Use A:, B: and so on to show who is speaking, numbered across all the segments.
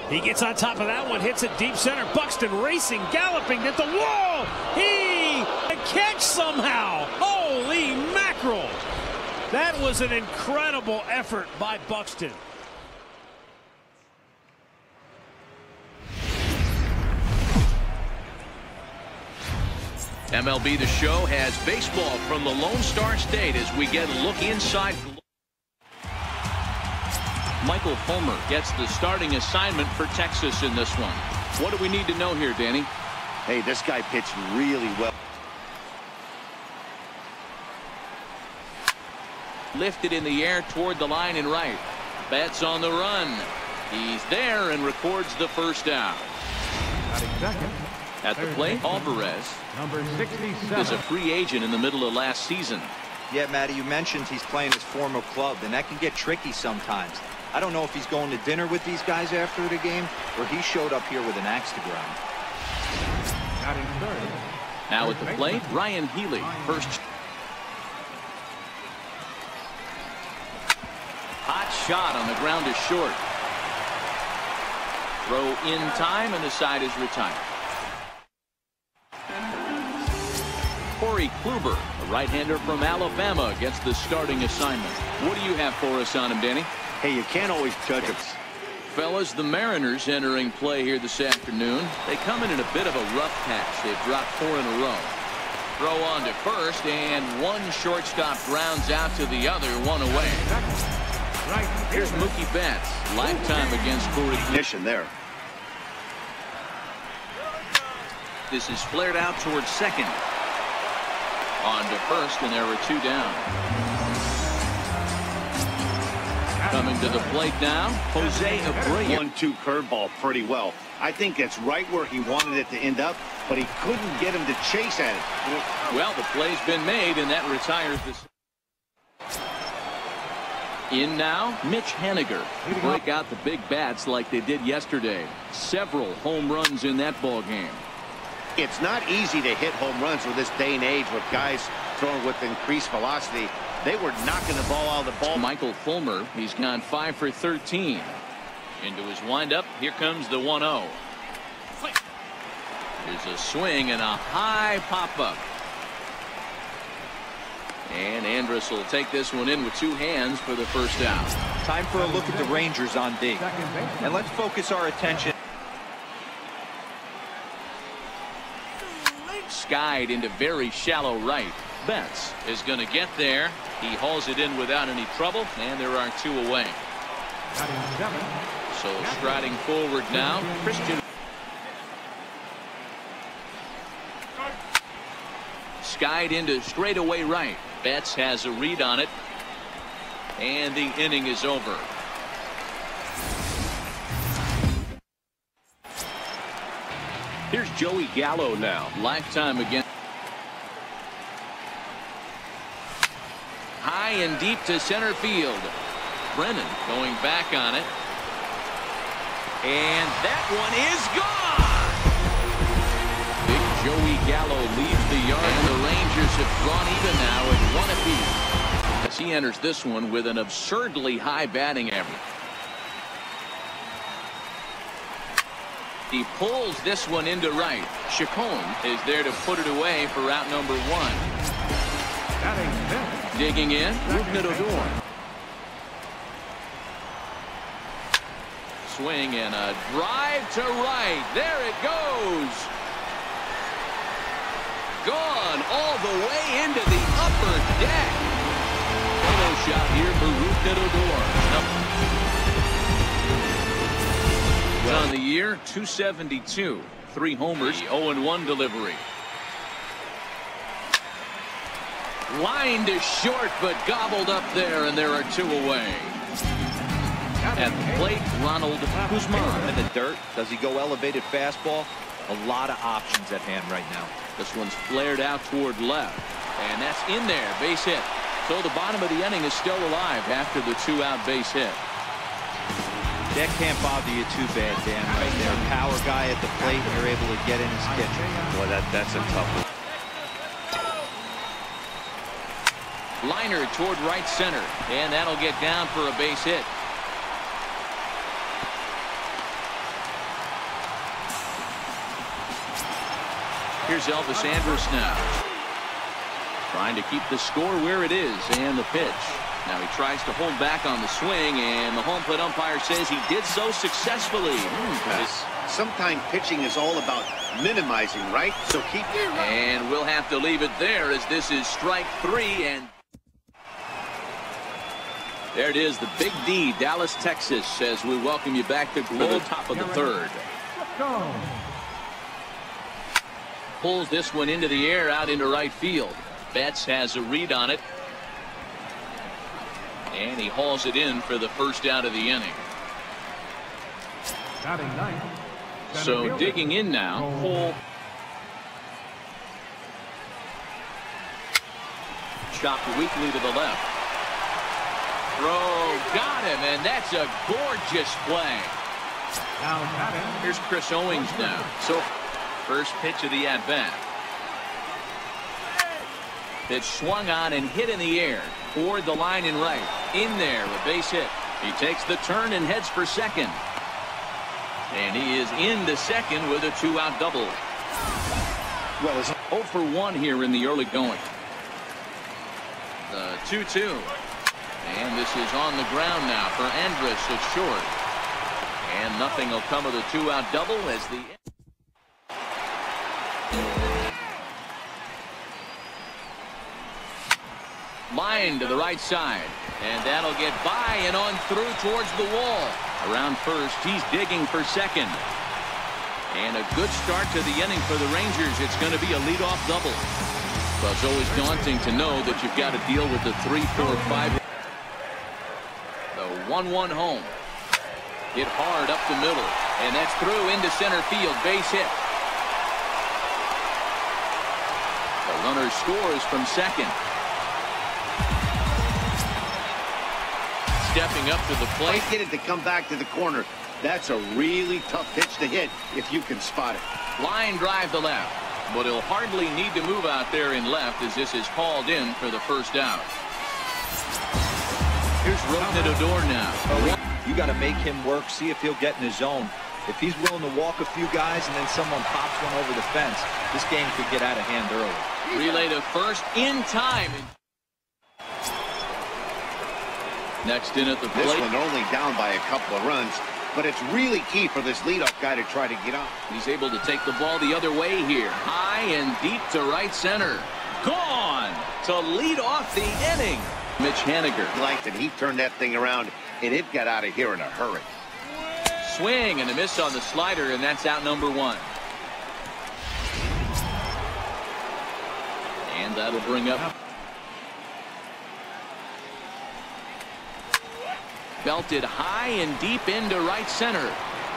A: He gets on top of that one, hits it deep center. Buxton racing, galloping at the wall. A catch somehow. Holy mackerel. That was an incredible effort by Buxton.
B: MLB The Show has baseball from the Lone Star State as we get a look inside. Michael Fulmer gets the starting assignment for Texas in this one. What do we need to know here, Danny?
C: Hey, this guy pitched really well.
B: Lifted in the air toward the line and right. Betts on the run. He's there and records the first down. At the plate, Alvarez,
D: number 67,
B: is a free agent in the middle of last season.
E: Yeah, Matty, you mentioned he's playing his former club, and that can get tricky sometimes. I don't know if he's going to dinner with these guys after the game, or he showed up here with an axe to grind.
B: Now at the plate, Ryan Healy, first. Hot shot on the ground is short. Throw in time, and the side is retired. Corey Kluber, a right-hander from Alabama, gets the starting assignment. What do you have for us on him, Danny?
C: Hey, you can't always judge him.
B: Fellas, the Mariners entering play here this afternoon. They come in a bit of a rough patch. They've dropped 4 in a row. Throw on to first, and one shortstop grounds out to the other, one away. Here's Mookie Betts, lifetime against Corey
C: Kluber there.
B: This is flared out towards second. On to first, and there are 2 down. Coming to the plate now, Jose Abreu.
C: 1-2 curveball pretty well. I think it's right where he wanted it to end up, but he couldn't get him to chase at it.
B: Well, the play's been made, and that retires this. In now, Mitch Haniger. Break out the big bats like they did yesterday. Several home runs in that ball game.
C: It's not easy to hit home runs with this day and age with guys throwing with increased velocity. They were knocking the ball out of the ball.
B: Michael Fulmer, he's gone 5 for 13. Into his windup, here comes the 1-0. There's a swing and a high pop-up. And Andrus will take this one in with 2 hands for the first out.
E: Time for a look at the Rangers on D. And let's focus our attention.
B: Skied into very shallow right. Betts is going to get there. He hauls it in without any trouble, and there are 2 away. So striding forward now, Christian. Skied into straightaway right. Betts has a read on it, and the inning is over. Here's Joey Gallo now, lifetime again. High and deep to center field. Brennan going back on it. And that one is gone. Big Joey Gallo leaves the yard, and the Rangers have drawn even now at 1 apiece. As he enters this one with an absurdly high batting average. He pulls this one into right. Chacon is there to put it away for out number 1. Digging in, Odor. Swing and a drive to right. There it goes. Gone all the way into the upper deck. Photo shot here for Odor. On the year, 272. 3 homers, 0-1 delivery. Line to short, but gobbled up there, and there are 2 away. At the plate, Ronald Guzman.
E: In the dirt, does he go elevated fastball? A lot of options at hand right now.
B: This one's flared out toward left, and that's in there, base hit. So the bottom of the inning is still alive after the 2-out base hit.
E: That can't bother you too bad, Dan, right there. Power guy at the plate, and you're able to get in his kitchen.
C: Boy, that's a tough one.
B: Liner toward right center, and that'll get down for a base hit. Here's Elvis Andrus now. Trying to keep the score where it is, and the pitch. Now he tries to hold back on the swing, and the home plate umpire says he did so successfully.
C: Sometimes pitching is all about minimizing, right? So keep it.
B: And we'll have to leave it there as this is strike 3. And there it is, the Big D, Dallas, Texas, as we welcome you back to the top of the third. Pulls this one into the air out into right field. Betts has a read on it. And he hauls it in for the first out of the inning. So digging in now. Full. Chopped weakly to the left. Throw, got him, and that's a gorgeous play. Here's Chris Owings now. So first pitch of the at-bat. Pitch swung on and hit in the air. Toward the line and right. In there, a base hit. He takes the turn and heads for second. And he is into second with a 2-out double. Well, it's 0 for 1 here in the early going. The 2-2. And this is on the ground now for Andrus at short. And nothing will come of the 2-out double as the... Line to the right side. And that'll get by and on through towards the wall. Around first, he's digging for second. And a good start to the inning for the Rangers. It's going to be a leadoff double. Well, it's always daunting to know that you've got to deal with the 3, 4, 5. The 1-1 home. Hit hard up the middle. And that's through into center field. Base hit. The runner scores from second. Stepping up to the plate.
C: Get it to come back to the corner. That's a really tough pitch to hit if you can spot it.
B: Line drive to left, but he'll hardly need to move out there in left as this is called in for the first out. Here's Rougned Odor now.
E: You got to make him work, see if he'll get in his zone. If he's willing to walk a few guys and then someone pops one over the fence, this game could get out of hand early.
B: Relay to first in time. Next in at the plate.
C: This one only down by a couple of runs, but it's really key for this leadoff guy to try to get out.
B: He's able to take the ball the other way here. High and deep to right center. Gone to lead off the inning. Mitch Haniger.
C: He liked it. He turned that thing around, and it got out of here in a hurry.
B: Swing and a miss on the slider, and that's out number 1. And that'll bring up. Belted high and deep into right center.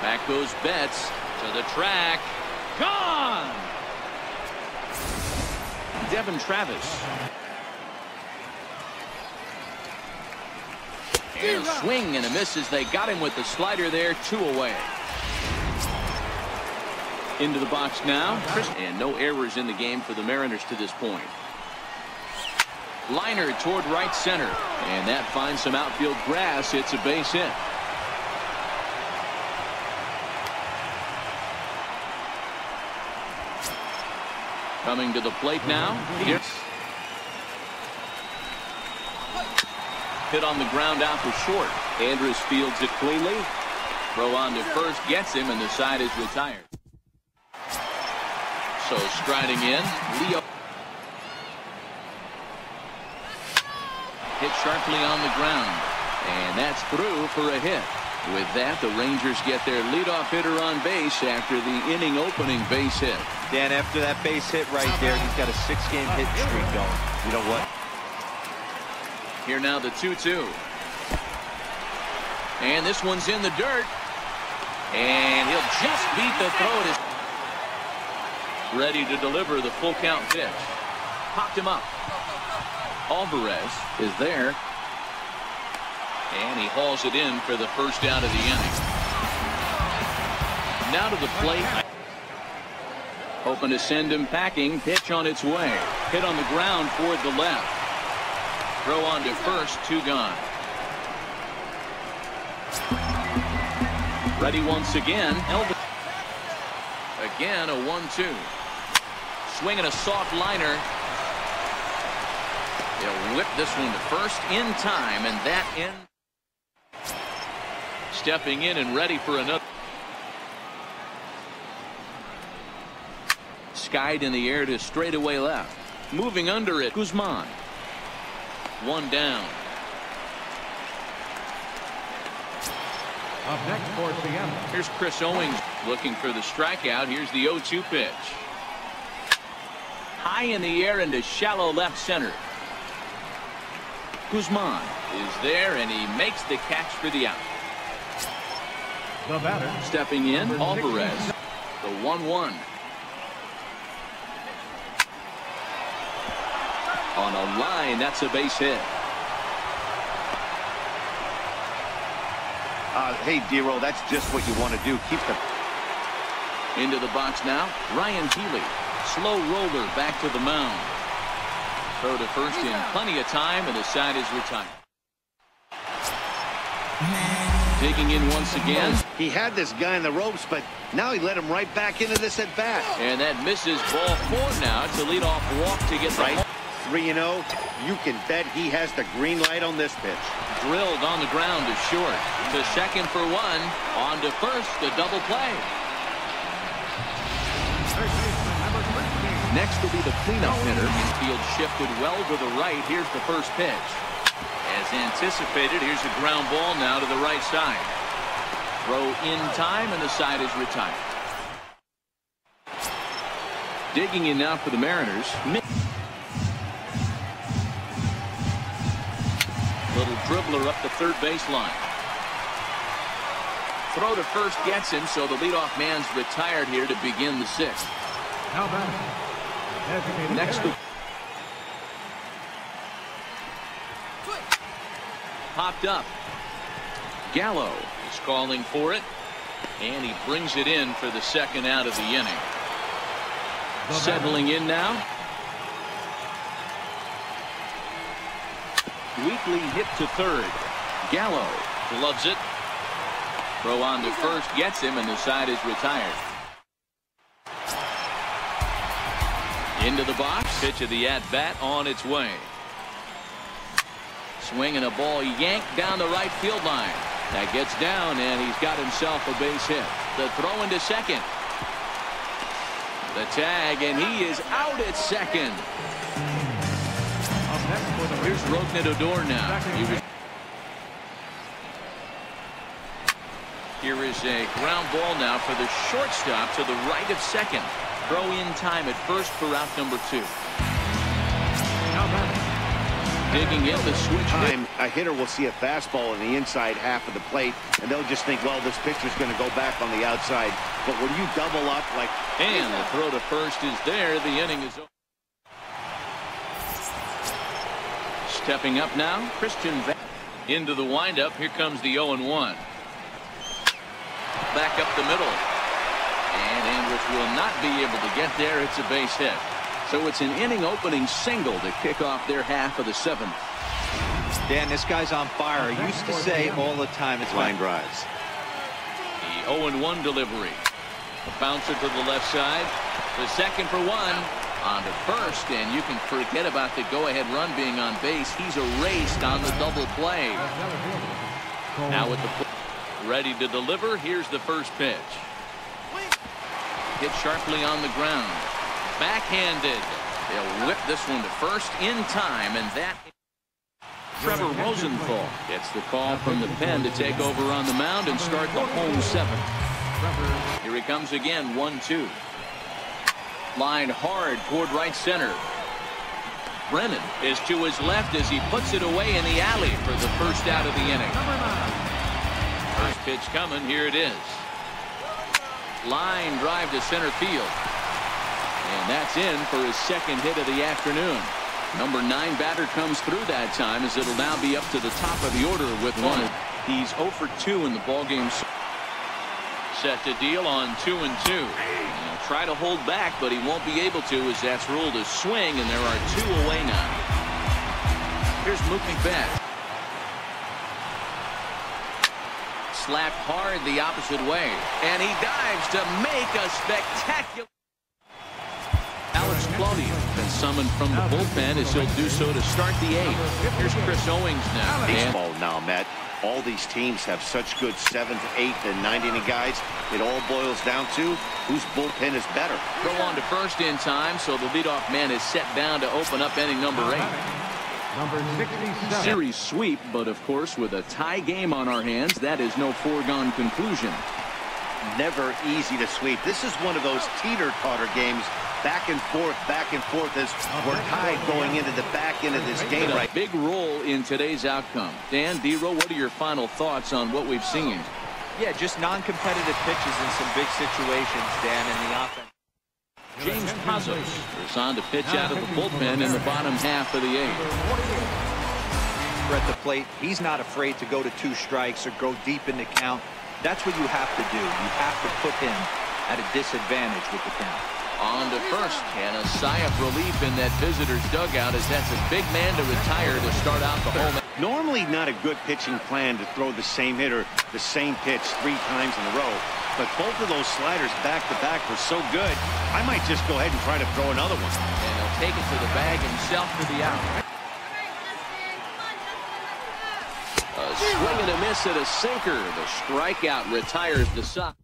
B: Back goes Betts to the track. Gone! Devin Travis. And a swing and a miss as they got him with the slider there. 2 away. Into the box now. And no errors in the game for the Mariners to this point. Liner toward right center. And that finds some outfield grass. It's a base hit. Coming to the plate now. Yes. Hit on the ground out to short. Andrus fields it cleanly. Throw on to first. Gets him, and the side is retired. So striding in. Leo. Hit sharply on the ground. And that's through for a hit. With that, the Rangers get their leadoff hitter on base after the inning opening base hit.
E: Dan, after that base hit right there, he's got a 6-game hit streak going. You know what?
B: Here now the 2-2. And this one's in the dirt. And he'll just beat the throw. Ready to deliver the full count pitch. Popped him up. Alvarez is there. And he hauls it in for the first out of the inning. Now to the plate. Hoping to send him packing. Pitch on its way. Hit on the ground toward the left. Throw on to first. 2 gone. Ready once again. Again a 1-2. swinging a soft liner. They'll whip this one to first in time, and that ends. Stepping in and ready for another. Skied in the air to straightaway left. Moving under it, Guzman. One down.
D: Up next for Seattle.
B: Here's Chris Owings looking for the strikeout. Here's the 0-2 pitch. High in the air into shallow left center. Guzman is there, and he makes the catch for the out.
D: The batter.
B: Stepping in, Alvarez. The 1-1. On a line, that's a base hit.
C: Hey, Dero, that's just what you want to do. Keep the...
B: Into the box now, Ryan Healy. Slow roller back to the mound. Throw to first in plenty of time, and the side is retired. Digging in once again.
C: He had this guy in the ropes, but now he let him right back into this at bat.
B: And that misses ball 4 now. It's a leadoff walk to get the
C: right. 3-0. You can bet he has the green light on this pitch.
B: Drilled on the ground to short. To second for 1. On to first. The double play. Next will be the cleanup hitter. Infield shifted well to the right. Here's the first pitch. As anticipated, here's a ground ball now to the right side. Throw in time, and the side is retired. Digging in now for the Mariners. Little dribbler up the third baseline. Throw to first gets him, so the leadoff man's retired here to begin the 6th.
D: How about it?
B: Next to popped up. Gallo is calling for it, and he brings it in for the second out of the inning. Settling in now. Weekly hit to third. Gallo gloves it. Throw on to first gets him, and the side is retired. Into the box. Pitch of the at-bat on its way. Swinging a ball yanked down the right field line. That gets down, and he's got himself a base hit. The throw into second. The tag, and he is out at second. Here's Rougned now. Here is a ground ball now for the shortstop to the right of second. Throw in time at first for out number 2. Digging in the switch.
C: Time a hitter will see a fastball in the inside half of the plate, and they'll just think, well, this pitcher's going to go back on the outside. But when you double up like...
B: And the throw to first is there. The inning is over. Stepping up now, Christian into the windup. Here comes the 0-1. Back up the middle. And Andrus will not be able to get there. It's a base hit. So it's an inning opening single to kick off their half of the 7th.
E: Dan, this guy's on fire. I used to say all the time it's line drives.
B: The 0-1 delivery. A bouncer to the left side. The second for 1. On to first, and you can forget about the go-ahead run being on base. He's erased on the double play. Now with the ready to deliver, here's the first pitch. Hit sharply on the ground. Backhanded. They'll whip this one to first in time, and that Trevor Rosenthal gets the call from the pen to take over on the mound and start the home 7th. Here he comes again, 1-2. Line hard toward right center. Brennan is to his left as he puts it away in the alley for the first out of the inning. First pitch coming. Here it is. Line drive to center field. And that's in for his second hit of the afternoon. Number 9 batter comes through that time, as it'll now be up to the top of the order with 1. He's 0 for 2 in the ballgame. Set to deal on 2-2. He'll try to hold back, but he won't be able to, as that's ruled a swing, and there are 2 away now. Here's Mookie Betts. Slapped hard the opposite way, and he dives to make a spectacular. Alex Claudio been summoned from the bullpen as he'll do so to start the 8th. Here's Chris Owings now.
C: Baseball now, Matt. All these teams have such good 7th, 8th, and 9th inning guys. It all boils down to whose bullpen is better.
B: Throw on to first in time, so the leadoff man is set down to open up inning number 8.
D: Number 67.
B: Series sweep, but of course with a tie game on our hands, that is no foregone conclusion.
C: Never easy to sweep. This is one of those teeter-totter games. Back and forth as we're tied going into the back end of this game.
B: A big role in today's outcome. Dan, D-Row, what are your final thoughts on what we've seen?
E: Yeah, just non-competitive pitches in some big situations, Dan, in the offense.
B: James Pazos is on to pitch out of the bullpen in the bottom half of the 8th.
E: At the plate, he's not afraid to go to 2 strikes or go deep in the count. That's what you have to do. You have to put him at a disadvantage with the count.
B: On to first, and a sigh of relief in that visitor's dugout as that's a big man to retire to start out the home.
C: Normally not a good pitching plan to throw the same hitter, the same pitch 3 times in a row. But both of those sliders back-to-back were so good, I might just go ahead and try to throw another one.
B: And he'll take it to the bag himself for the out. A swing and a miss at a sinker. The strikeout retires the side.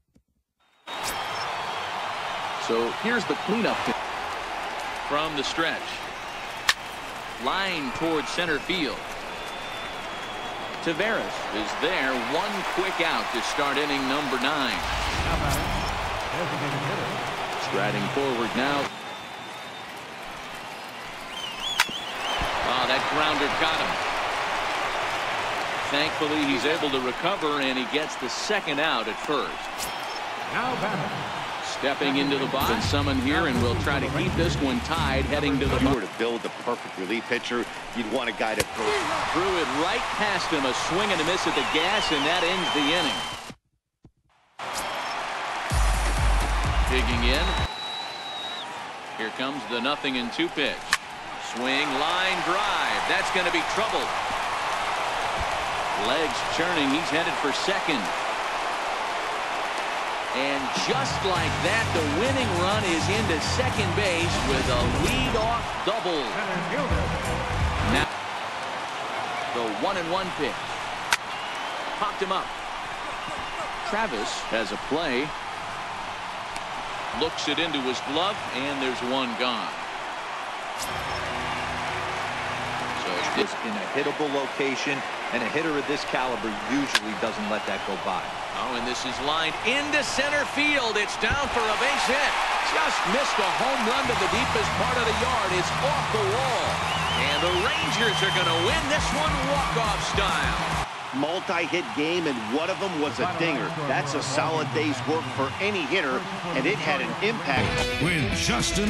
B: So here's the cleanup from the stretch. Line towards center field. Taveras is there. 1 quick out to start inning number 9. Striding forward now. Oh, that grounder got him. Thankfully, he's able to recover, and he gets the 2nd out at first.
D: Now batter.
B: Stepping into the box and summon here, and we'll try to keep this one tied heading to the
C: If you were to build the perfect relief pitcher, you'd want a guy to
B: threw it right past him. A swing and a miss at the gas, and that ends the inning. Digging in. Here comes the 0-2 pitch. Swing, line drive. That's going to be trouble. Legs churning. He's headed for second. And just like that, the winning run is into second base with a lead-off double. Now, the 1-1 pitch. Popped him up. Travis has a play. Looks it into his glove, and there's one gone. So
E: it's in a hittable location, and a hitter of this caliber usually doesn't let that go by.
B: Oh, and this is lined into center field. It's down for a base hit. Just missed a home run to the deepest part of the yard. It's off the wall. And the Rangers are going to win this one walk-off style.
C: multi-hit game, and one of them was a dinger. That's a solid day's work for any hitter, and it had an impact.
F: With Justin.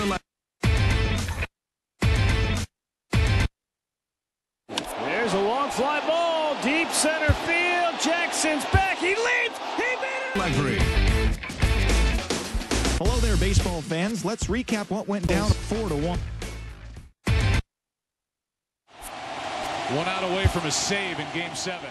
A: There's a long fly ball, deep center field. Jackson's back. He leaps. He made it.
G: Hello there, baseball fans. Let's recap what went down 4-1.
H: One out away from a save in Game 7.